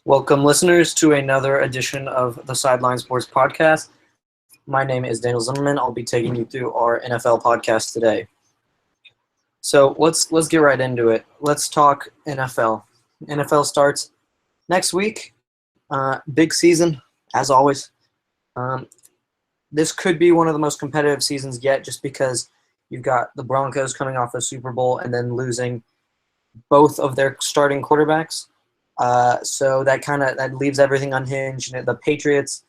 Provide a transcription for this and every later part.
Welcome, listeners, to another edition of the Sideline Sports Podcast. My name is Daniel Zimmerman. I'll be taking you through our NFL podcast today. So let's get right into it. Let's talk NFL. NFL starts next week. Big season, as always. This could be one of the most competitive seasons yet, just because you've got the Broncos coming off the Super Bowl and then losing both of their starting quarterbacks. So that leaves everything unhinged. The Patriots,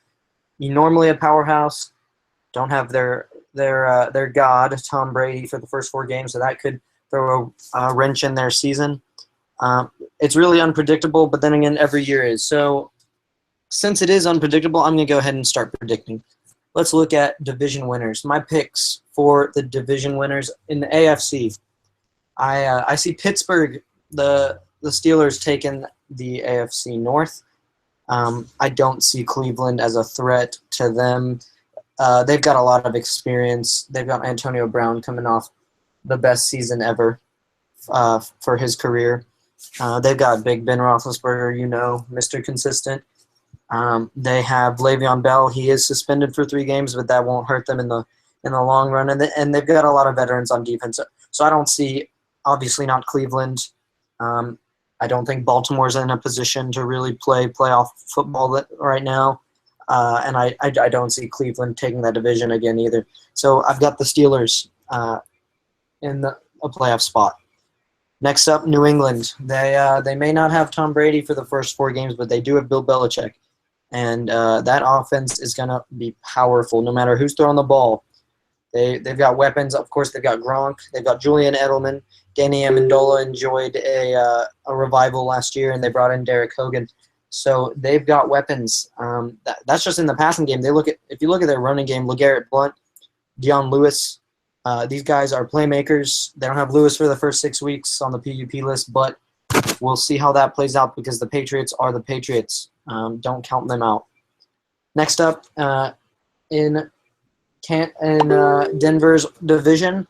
normally a powerhouse, don't have their god Tom Brady for the first 4 games, so that could throw a wrench in their season. It's really unpredictable, but then again, every year is. So since it is unpredictable, I'm going to go ahead and start predicting. Let's look at division winners. My picks for the division winners in the AFC. I see Pittsburgh, the Steelers, taking the AFC North. I don't see Cleveland as a threat to them. They've got a lot of experience. They've got Antonio Brown coming off the best season ever for his career. They've got Big Ben Roethlisberger, Mr. Consistent. They have Le'Veon Bell. He is suspended for 3 games, but that won't hurt them in the long run. And they've got a lot of veterans on defense. So I don't see, obviously not Cleveland. I don't think Baltimore's in a position to really play playoff football right now. And I don't see Cleveland taking that division again either. So I've got the Steelers in a playoff spot. Next up, New England. They may not have Tom Brady for the first 4 games, but they do have Bill Belichick. And that offense is going to be powerful no matter who's throwing the ball. They've got weapons. Of course, they've got Gronk. They've got Julian Edelman. Danny Amendola enjoyed a revival last year, and they brought in Derek Hogan. So they've got weapons. That's just in the passing game. If you look at their running game, LeGarrette Blount, Deion Lewis, these guys are playmakers. They don't have Lewis for the first 6 weeks on the PUP list, but we'll see how that plays out because the Patriots are the Patriots. Don't count them out. Next up, in Denver's division,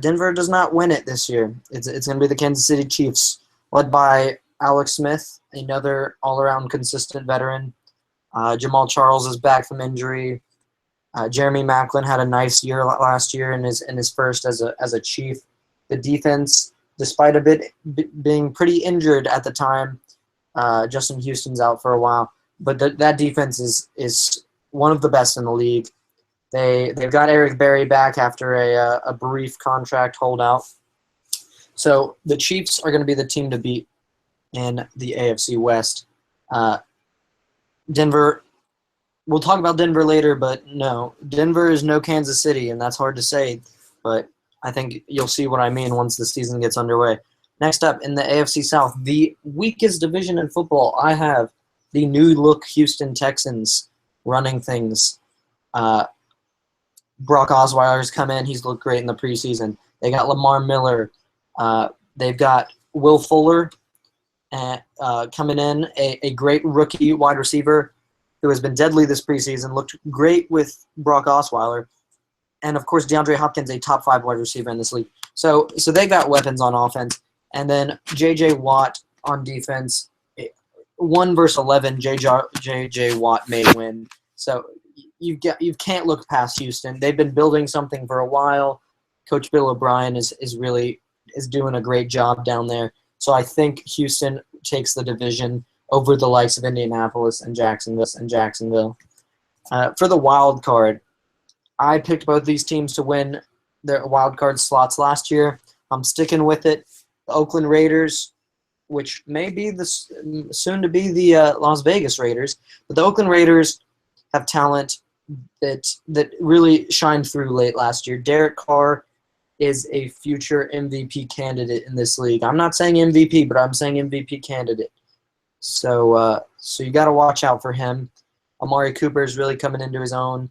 Denver does not win it this year. It's going to be the Kansas City Chiefs, led by Alex Smith, another all-around consistent veteran. Jamal Charles is back from injury. Jeremy Maclin had a nice year last year in his first as a Chief. The defense, despite a bit being pretty injured at the time, Justin Houston's out for a while, but that defense is one of the best in the league. They've got Eric Berry back after a brief contract holdout. So the Chiefs are going to be the team to beat in the AFC West. Denver, we'll talk about Denver later, but no, Denver is no Kansas City, and that's hard to say, but I think you'll see what I mean once the season gets underway. Next up, in the AFC South, the weakest division in football, I have the new-look Houston Texans running things. Brock Osweiler's come in. He's looked great in the preseason. They got Lamar Miller. They've got Will Fuller coming in, a great rookie wide receiver who has been deadly this preseason, looked great with Brock Osweiler. And, of course, DeAndre Hopkins, a top 5 wide receiver in this league. So they got weapons on offense. And then J.J. Watt on defense. 1 versus 11, J.J. Watt may win. So you can't look past Houston. They've been building something for a while. Coach Bill O'Brien is doing a great job down there. So I think Houston takes the division over the likes of Indianapolis and Jacksonville. For the wild card, I picked both these teams to win their wild card slots last year. I'm sticking with it. The Oakland Raiders, which may be soon to be the Las Vegas Raiders, but the Oakland Raiders have talent that really shined through late last year. Derek Carr is a future MVP candidate in this league. I'm not saying MVP, but I'm saying MVP candidate. So you got to watch out for him. Amari Cooper is really coming into his own.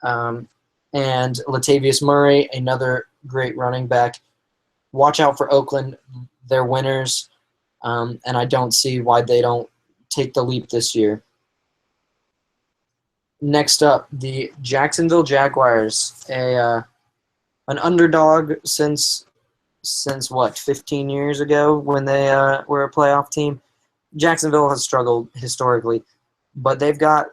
And Latavius Murray, another great running back. Watch out for Oakland. They're winners. And I don't see why they don't take the leap this year. Next up, the Jacksonville Jaguars, an underdog since what, 15 years ago when they were a playoff team. Jacksonville has struggled historically, but they've got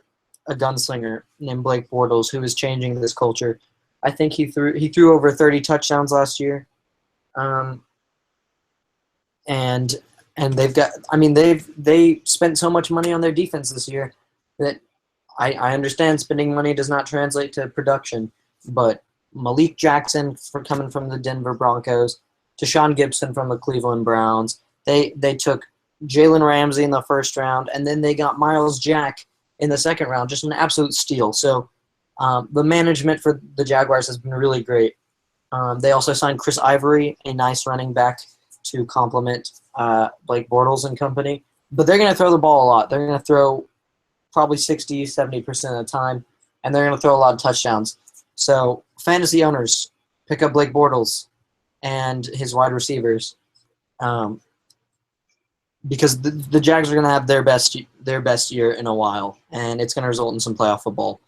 a gunslinger named Blake Bortles who is changing this culture. I think he threw over 30 touchdowns last year, um, and they've got. I mean, they spent so much money on their defense this year that I understand spending money does not translate to production, but Malik Jackson coming from the Denver Broncos, Deshaun Gibson from the Cleveland Browns. They took Jalen Ramsey in the first round, and then they got Miles Jack in the second round, just an absolute steal. So the management for the Jaguars has been really great. They also signed Chris Ivory, a nice running back, to complement Blake Bortles and company. But they're going to throw the ball a lot. They're going to throw probably 60, 70% of the time, and they're going to throw a lot of touchdowns. So fantasy owners, pick up Blake Bortles and his wide receivers, because the Jags are going to have their best year in a while, and it's going to result in some playoff football.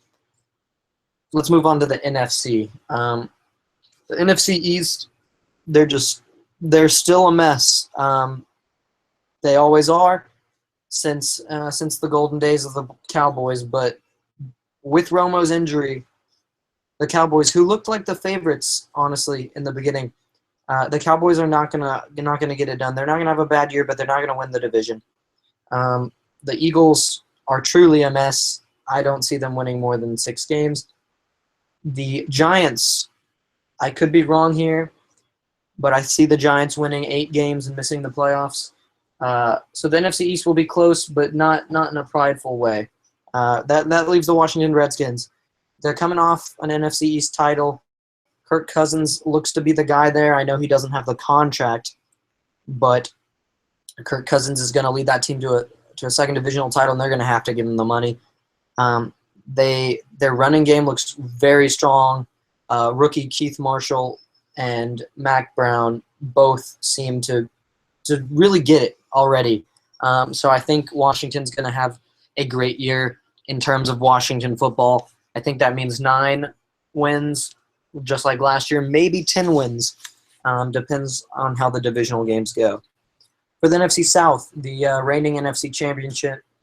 Let's move on to the NFC. The NFC East, they're still a mess. They always are since the golden days of the Cowboys, but with Romo's injury, the Cowboys, who looked like the favorites, honestly, in the beginning, the Cowboys are not gonna get it done. They're not gonna have a bad year, but they're not gonna win the division. The Eagles are truly a mess. I don't see them winning more than 6 games. The Giants, I could be wrong here, but I see the Giants winning 8 games and missing the playoffs. So the NFC East will be close, but not in a prideful way. That leaves the Washington Redskins. They're coming off an NFC East title. Kirk Cousins looks to be the guy there. I know he doesn't have the contract, but Kirk Cousins is going to lead that team to a second divisional title, and they're going to have to give him the money. Their running game looks very strong. Rookie Keith Marshall and Mac Brown both seem to really get it already. So I think Washington's going to have a great year in terms of Washington football. I think that means 9 wins, just like last year, maybe 10 wins. Depends on how the divisional games go. For the NFC South, the reigning NFC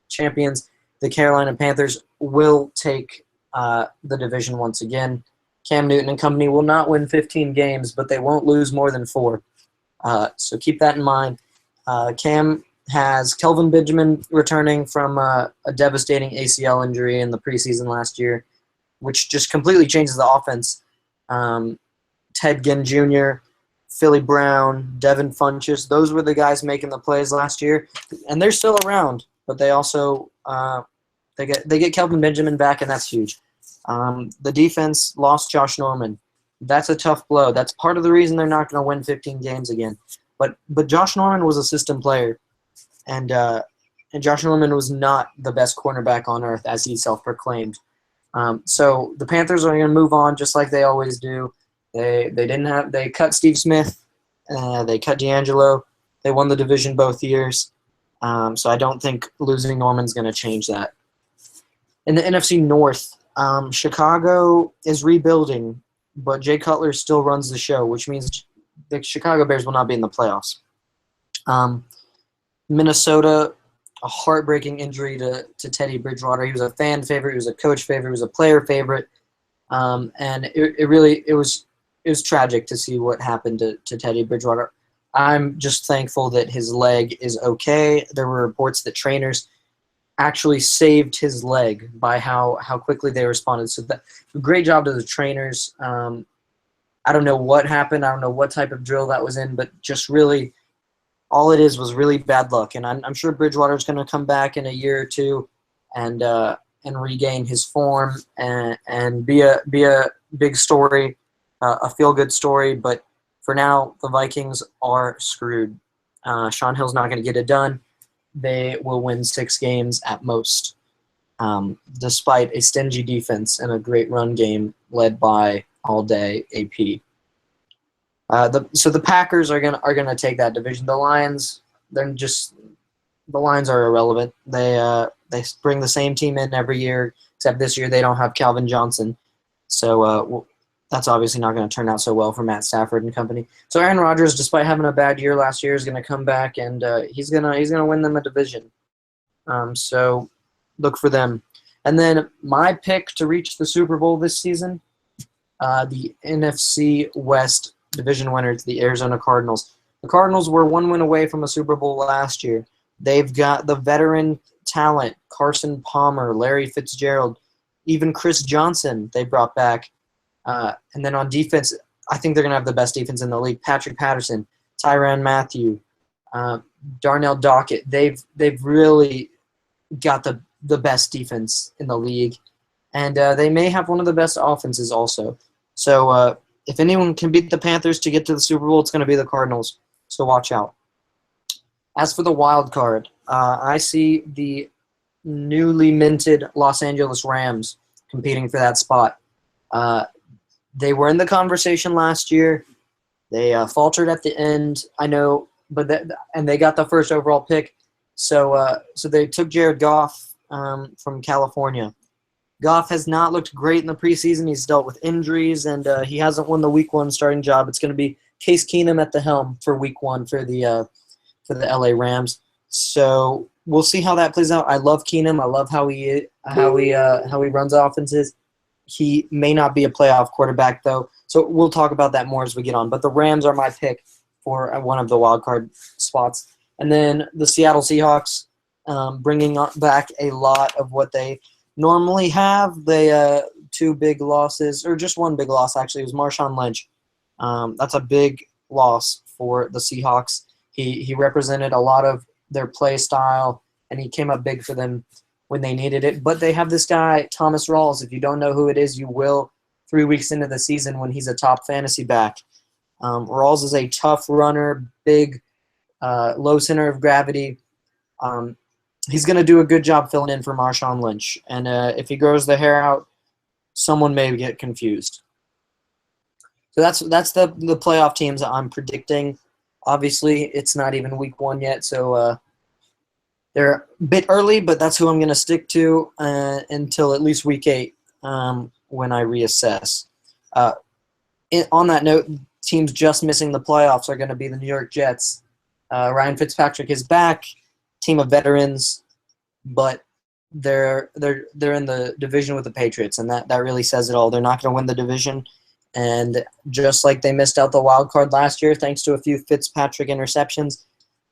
champions, the Carolina Panthers, will take the division once again. Cam Newton and company will not win 15 games, but they won't lose more than 4. So keep that in mind. Cam has Kelvin Benjamin returning from a devastating ACL injury in the preseason last year, which just completely changes the offense. Ted Ginn Jr., Philly Brown, Devin Funchess, those were the guys making the plays last year, and they're still around. But they also they get Kelvin Benjamin back, and that's huge. The defense lost Josh Norman. That's a tough blow. That's part of the reason they're not going to win 15 games again. But Josh Norman was a system player, and Josh Norman was not the best cornerback on earth, as he self-proclaimed. So the Panthers are going to move on just like they always do. They cut Steve Smith, they cut D'Angelo. They won the division both years. So I don't think losing Norman's going to change that. In the NFC North, Chicago is rebuilding, but Jay Cutler still runs the show, which means the Chicago Bears will not be in the playoffs. Minnesota, a heartbreaking injury to Teddy Bridgewater. He was a fan favorite. He was a coach favorite. He was a player favorite. And it was tragic to see what happened to Teddy Bridgewater. I'm just thankful that his leg is okay. There were reports that trainers actually saved his leg by how quickly they responded. So great job to the trainers. I don't know what happened. I don't know what type of drill that was in, but just really all it was really bad luck. And I'm sure Bridgewater's going to come back in a year or two and regain his form and be a big story, a feel-good story. But for now, the Vikings are screwed. Sean Hill's not going to get it done. They will win 6 games at most, despite a stingy defense and a great run game led by all-day AP. So the Packers are gonna take that division. The Lions, the Lions are irrelevant. They bring the same team in every year, except this year they don't have Calvin Johnson. So that's obviously not going to turn out so well for Matt Stafford and company. So Aaron Rodgers, despite having a bad year last year, is going to come back and he's gonna win them a division. So look for them. And then my pick to reach the Super Bowl this season, the NFC West division winner, to the Arizona Cardinals. The Cardinals were 1 win away from a Super Bowl last year. They've got the veteran talent, Carson Palmer, Larry Fitzgerald, even Chris Johnson they brought back. And then on defense, I think they're going to have the best defense in the league. Patrick Patterson, Tyrann Mathieu, Darnell Dockett. They've really got the best defense in the league. And they may have one of the best offenses also. So if anyone can beat the Panthers to get to the Super Bowl, it's going to be the Cardinals. So watch out. As for the wild card, I see the newly minted Los Angeles Rams competing for that spot. They were in the conversation last year. They faltered at the end, I know, and they got the first overall pick. So they took Jared Goff from California. Goff has not looked great in the preseason. He's dealt with injuries, and he hasn't won the Week 1 starting job. It's going to be Case Keenum at the helm for Week 1 for the LA Rams. So we'll see how that plays out. I love Keenum. I love how he runs offenses. He may not be a playoff quarterback though, so we'll talk about that more as we get on. But the Rams are my pick for one of the wild card spots, and then the Seattle Seahawks, bringing back a lot of what they normally have. They 2 big losses, or just 1 big loss actually. It was Marshawn Lynch. That's a big loss for the Seahawks. He represented a lot of their play style, and he came up big for them when they needed it. But they have this guy, Thomas Rawls. If you don't know who it is, you will 3 weeks into the season when he's a top fantasy back. Rawls is a tough runner, big, low center of gravity. He's going to do a good job filling in for Marshawn Lynch. And if he grows the hair out, someone may get confused. So that's the playoff teams that I'm predicting. Obviously, it's not even Week 1 yet, so they're a bit early, but that's who I'm going to stick to until at least Week 8 when I reassess. On that note, teams just missing the playoffs are going to be the New York Jets. Ryan Fitzpatrick is back, team of veterans, but they're in the division with the Patriots, and that really says it all. They're not going to win the division. And just like they missed out the wild card last year, thanks to a few Fitzpatrick interceptions,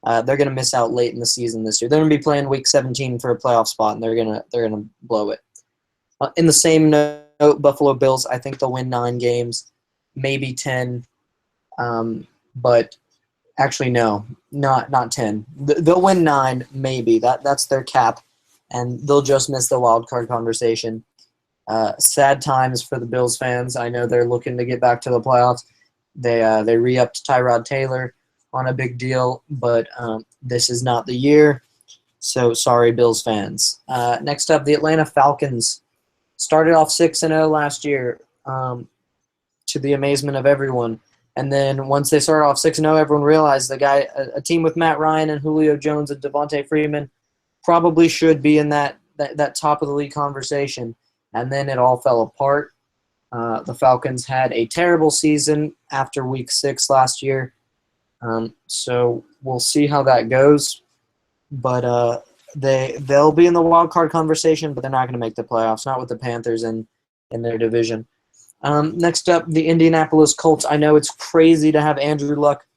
they're going to miss out late in the season this year. They're going to be playing Week 17 for a playoff spot, and they're gonna blow it. In the same note, Buffalo Bills, I think they'll win 9 games, maybe 10, but actually no, not 10. They'll win 9, maybe. That's their cap, and they'll just miss the wild card conversation. Sad times for the Bills fans. I know they're looking to get back to the playoffs. They re-upped Tyrod Taylor on a big deal, but this is not the year. So sorry, Bills fans. Next up, the Atlanta Falcons started off 6-0 last year, to the amazement of everyone. And then once they started off 6-0, everyone realized a team with Matt Ryan and Julio Jones and Devontae Freeman probably should be in that top of the league conversation. And then it all fell apart. The Falcons had a terrible season after Week 6 last year. So we'll see how that goes. But they'll be in the wild card conversation, but they're not going to make the playoffs, not with the Panthers in their division. Next up, the Indianapolis Colts. I know it's crazy to have Andrew Luck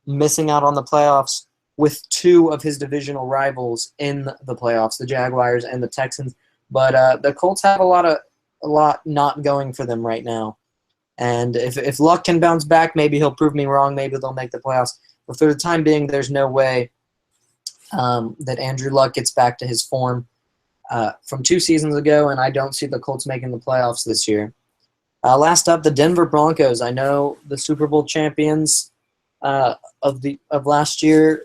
missing out on the playoffs with 2 of his divisional rivals in the playoffs, the Jaguars and the Texans. But the Colts have a lot not going for them right now. And if Luck can bounce back, maybe he'll prove me wrong. Maybe they'll make the playoffs. But for the time being, there's no way that Andrew Luck gets back to his form from 2 seasons ago, and I don't see the Colts making the playoffs this year. Last up, the Denver Broncos. I know the Super Bowl champions of last year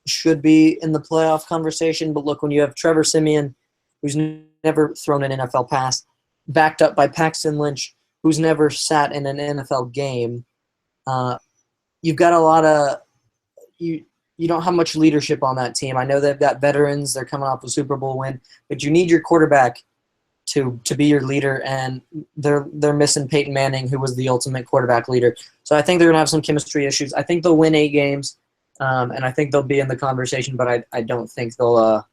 should be in the playoff conversation, but look, when you have Trevor Siemian, who's never thrown an NFL pass, backed up by Paxton Lynch, who's never sat in an NFL game, you've got a lot of you don't have much leadership on that team. I know they've got veterans, they're coming off a Super Bowl win, but you need your quarterback to be your leader, and they're missing Peyton Manning, who was the ultimate quarterback leader. So I think they're gonna have some chemistry issues. I think they'll win 8 games, and I think they'll be in the conversation, but I don't think they'll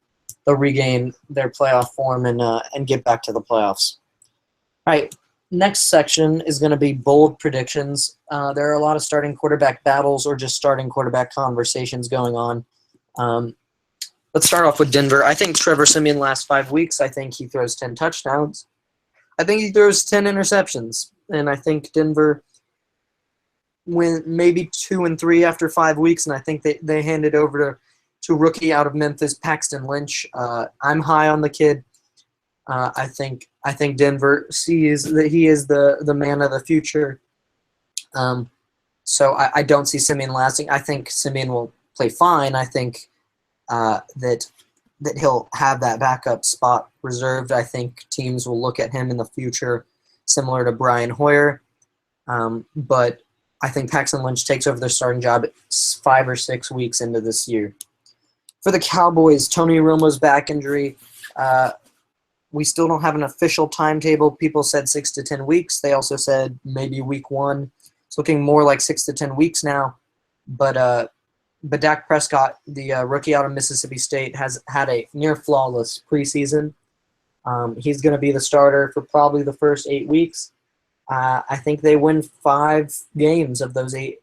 they'll regain their playoff form and get back to the playoffs. All right, next section is going to be bold predictions. There are a lot of starting quarterback battles or just starting quarterback conversations going on. Let's start off with Denver. I think Trevor Siemian last 5 weeks, I think he throws 10 touchdowns. I think he throws 10 interceptions. And I think Denver went maybe 2-3 after 5 weeks, and I think they hand it over to rookie out of Memphis, Paxton Lynch. I'm high on the kid. I think Denver sees that he is the man of the future. So I don't see Siemian lasting. I think Siemian will play fine. I think that he'll have that backup spot reserved. I think teams will look at him in the future similar to Brian Hoyer. But I think Paxton Lynch takes over the starting job 5 or 6 weeks into this year. For the Cowboys, Tony Romo's back injury. We still don't have an official timetable. People said 6 to 10 weeks. They also said maybe week 1. It's looking more like 6 to 10 weeks now. But Dak Prescott, the rookie out of Mississippi State, has had a near flawless preseason. He's going to be the starter for probably the first 8 weeks. I think they win 5 games of those 8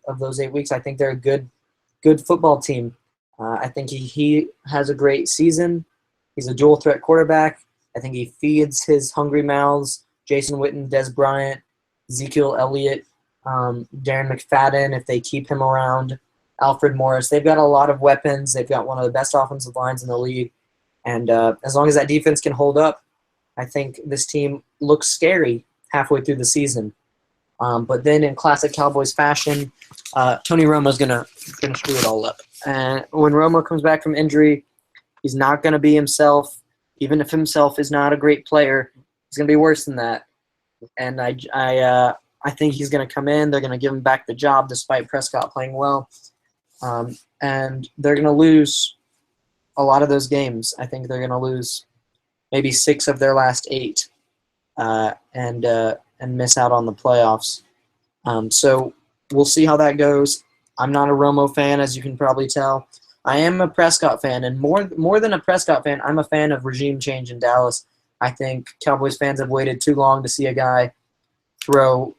weeks. I think they're a good football team. I think he has a great season. He's a dual threat quarterback. I think he feeds his hungry mouths. Jason Witten, Des Bryant, Ezekiel Elliott, Darren McFadden, if they keep him around, Alfred Morris. They've got a lot of weapons. They've got one of the best offensive lines in the league. And as long as that defense can hold up, I think this team looks scary halfway through the season. But then in classic Cowboys fashion, Tony Romo's gonna screw it all up. And when Romo comes back from injury, he's not going to be himself. Even if himself is not a great player, he's going to be worse than that. And I think he's going to come in. They're going to give him back the job despite Prescott playing well. And they're going to lose a lot of those games. I think they're going to lose maybe 6 of their last 8 and miss out on the playoffs. So we'll see how that goes. I'm not a Romo fan, as you can probably tell. I am a Prescott fan, and more than a Prescott fan, I'm a fan of regime change in Dallas. I think Cowboys fans have waited too long to see a guy throw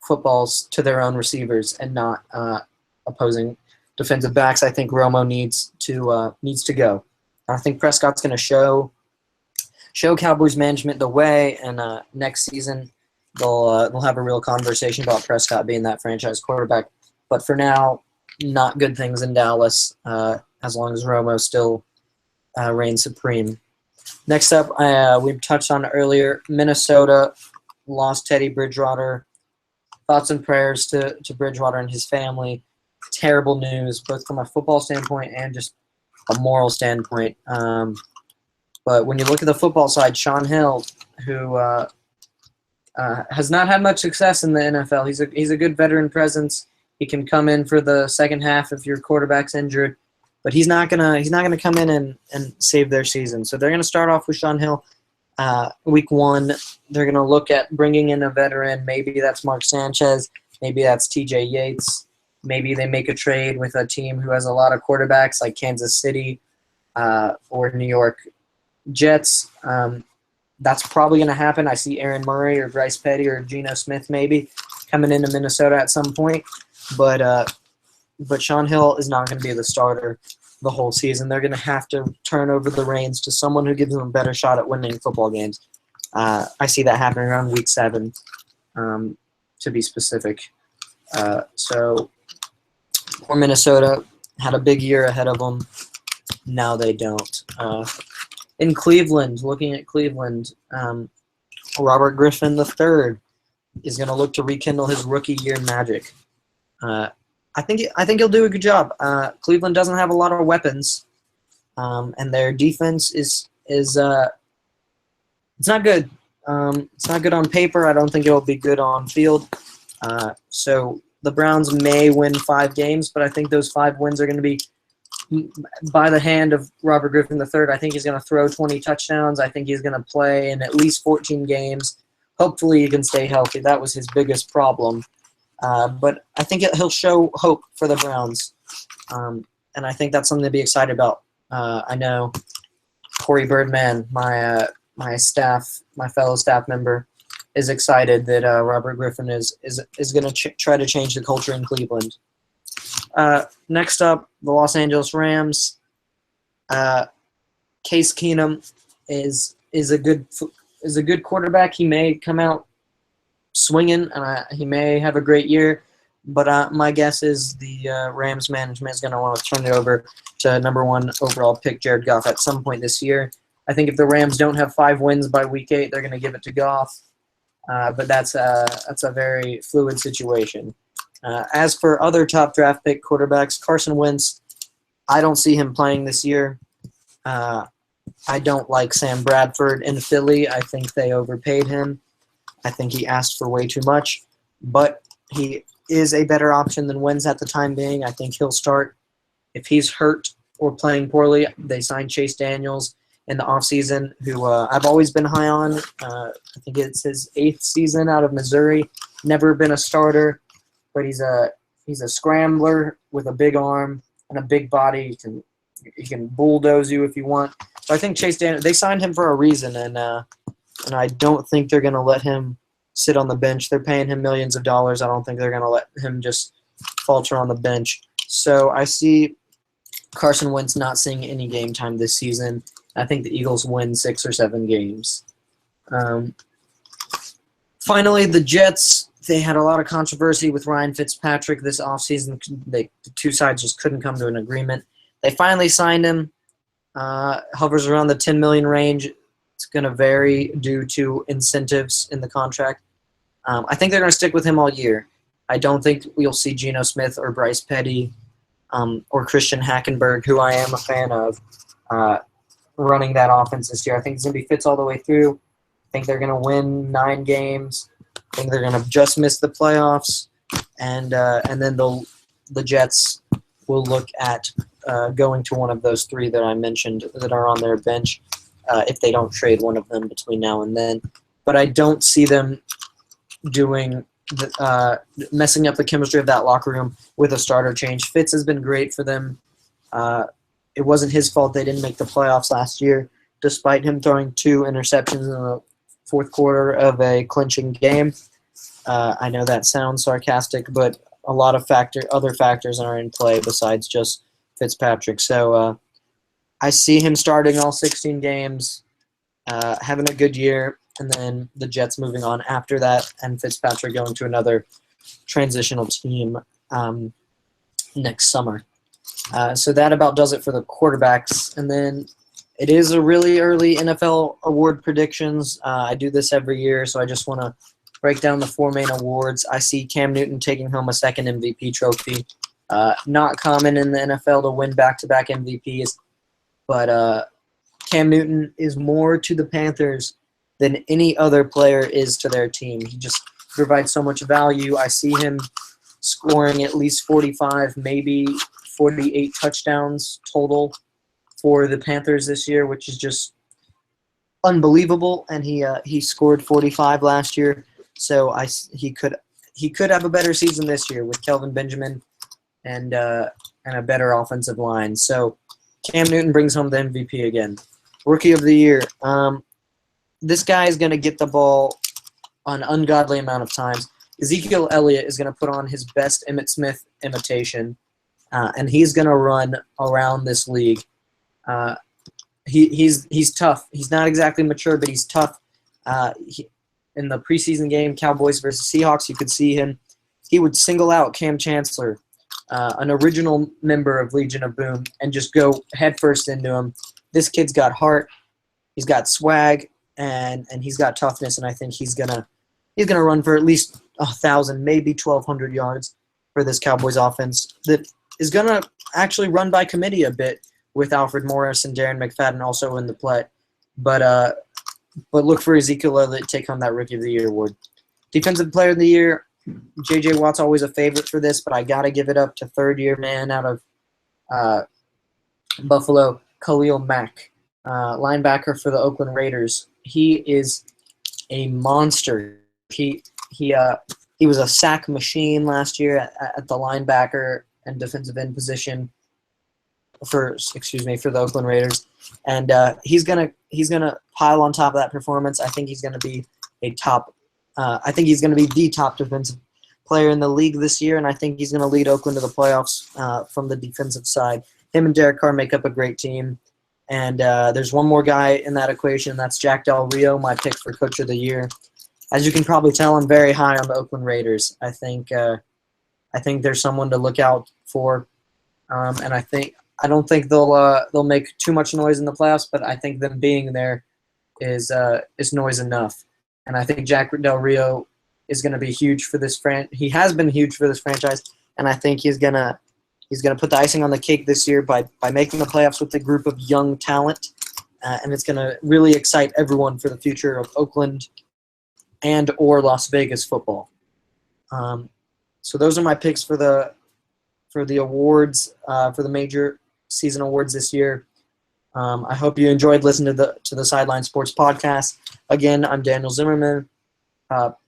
footballs to their own receivers and not opposing defensive backs. I think Romo needs to go. I think Prescott's going to show Cowboys management the way, and next season they'll have a real conversation about Prescott being that franchise quarterback. But for now, not good things in Dallas as long as Romo still reigns supreme. Next up, we touched on earlier, Minnesota lost Teddy Bridgewater. Thoughts and prayers to Bridgewater and his family. Terrible news, both from a football standpoint and just a moral standpoint. But when you look at the football side, Sean Hill, who has not had much success in the NFL, he's a good veteran presence. He can come in for the second half if your quarterback's injured, but he's not gonna come in and save their season. So they're gonna start off with Sean Hill. Week 1, they're gonna look at bringing in a veteran. Maybe that's Mark Sanchez. Maybe that's T.J. Yates. Maybe they make a trade with a team who has a lot of quarterbacks, like Kansas City or New York Jets. That's probably gonna happen. I see Aaron Murray or Bryce Petty or Geno Smith maybe coming into Minnesota at some point. But Sean Hill is not going to be the starter the whole season. They're going to have to turn over the reins to someone who gives them a better shot at winning football games. I see that happening around week 7, to be specific. So poor Minnesota had a big year ahead of them. Now they don't. In Cleveland, looking at Cleveland, Robert Griffin III is going to look to rekindle his rookie year magic. I think he'll do a good job. Cleveland doesn't have a lot of weapons, and their defense is it's not good. It's not good on paper. I don't think it'll be good on field. So the Browns may win 5 games, but I think those 5 wins are going to be by the hand of Robert Griffin III. I think he's going to throw 20 touchdowns. I think he's going to play in at least 14 games. Hopefully he can stay healthy. That was his biggest problem. But I think he'll show hope for the Browns. And I think that's something to be excited about. I know Corey Birdman, my fellow staff member, is excited that Robert Griffin is going to try to change the culture in Cleveland. Next up, the Los Angeles Rams. Case Keenum is a good quarterback. He may come out swinging, and he may have a great year. But my guess is the Rams management is going to want to turn it over to number 1 overall pick Jared Goff at some point this year. I think if the Rams don't have 5 wins by week 8, they're going to give it to Goff. But that's a very fluid situation. As for other top draft pick quarterbacks, Carson Wentz, I don't see him playing this year. I don't like Sam Bradford in Philly. I think they overpaid him. I think he asked for way too much. But he is a better option than Wentz at the time being. I think he'll start. If he's hurt or playing poorly, they signed Chase Daniels in the offseason, who I've always been high on. I think it's his 8th season out of Missouri. Never been a starter, but he's a scrambler with a big arm and a big body. He can bulldoze you if you want. So I think Chase Daniels, they signed him for a reason, and I don't think they're going to let him sit on the bench. They're paying him millions of dollars. I don't think they're going to let him just falter on the bench. So I see Carson Wentz not seeing any game time this season. I think the Eagles win 6 or 7 games. Finally, the Jets, they had a lot of controversy with Ryan Fitzpatrick this offseason. The two sides just couldn't come to an agreement. They finally signed him. Hovers around the $10 million range. It's going to vary due to incentives in the contract. I think they're going to stick with him all year. I don't think we'll see Geno Smith or Bryce Petty or Christian Hackenberg, who I am a fan of, running that offense this year. I think it's going to be Fitz all the way through. I think they're going to win 9 games. I think they're going to just miss the playoffs. And then the Jets will look at going to one of those 3 that I mentioned that are on their bench if they don't trade one of them between now and then. But I don't see them messing up the chemistry of that locker room with a starter change. Fitz has been great for them. It wasn't his fault they didn't make the playoffs last year, despite him throwing 2 interceptions in the 4th quarter of a clinching game. I know that sounds sarcastic, but a lot of other factors are in play besides just Fitzpatrick. So I see him starting all 16 games, having a good year, and then the Jets moving on after that, and Fitzpatrick going to another transitional team next summer. So that about does it for the quarterbacks. And then it is a really early NFL award predictions. I do this every year, so I just want to break down the 4 main awards. I see Cam Newton taking home a 2nd MVP trophy. Not common in the NFL to win back-to-back MVPs, but Cam Newton is more to the Panthers than any other player is to their team. He just provides so much value. I see him scoring at least 45, maybe 48 touchdowns total for the Panthers this year, which is just unbelievable. And he scored 45 last year, so he could have a better season this year with Kelvin Benjamin and a better offensive line. So Cam Newton brings home the MVP again. Rookie of the Year. This guy is going to get the ball an ungodly amount of times. Ezekiel Elliott is going to put on his best Emmitt Smith imitation, and he's going to run around this league. He's tough. He's not exactly mature, but he's tough. In the preseason game, Cowboys versus Seahawks, you could see him. He would single out Cam Chancellor, an original member of Legion of Boom, and just go headfirst into him. This kid's got heart. He's got swag, and he's got toughness, and I think he's gonna run for at least 1,000, maybe 1,200 yards for this Cowboys offense that is gonna actually run by committee a bit with Alfred Morris and Darren McFadden also in the play. But look for Ezekiel Elliott to take home that Rookie of the Year award. Defensive Player of the Year, J.J. Watt's always a favorite for this, but I got to give it up to third-year man out of Buffalo, Khalil Mack, linebacker for the Oakland Raiders. He is a monster. He was a sack machine last year at the linebacker and defensive end position. for the Oakland Raiders, and he's gonna pile on top of that performance. I think he's gonna be I think he's gonna be the top defensive player in the league this year, and I think he's gonna lead Oakland to the playoffs from the defensive side. Him and Derek Carr make up a great team, and there's one more guy in that equation. That's Jack Del Rio, my pick for Coach of the Year. As you can probably tell, I'm very high on the Oakland Raiders. I think there's someone to look out for, and I don't think they'll make too much noise in the playoffs, but I think them being there is noise enough. And I think Jack Del Rio is going to be huge for this He has been huge for this franchise, and I think he's gonna put the icing on the cake this year by making the playoffs with a group of young talent, and it's going to really excite everyone for the future of Oakland and or Las Vegas football. So those are my picks for the awards, for the major season awards this year. I hope you enjoyed listening to the Sideline Sports Podcast. Again, I'm Daniel Zimmerman.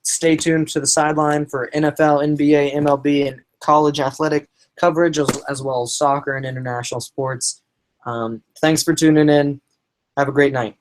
Stay tuned to the Sideline for NFL, NBA, MLB, and college athletic coverage, as well as soccer and international sports. Thanks for tuning in. Have a great night.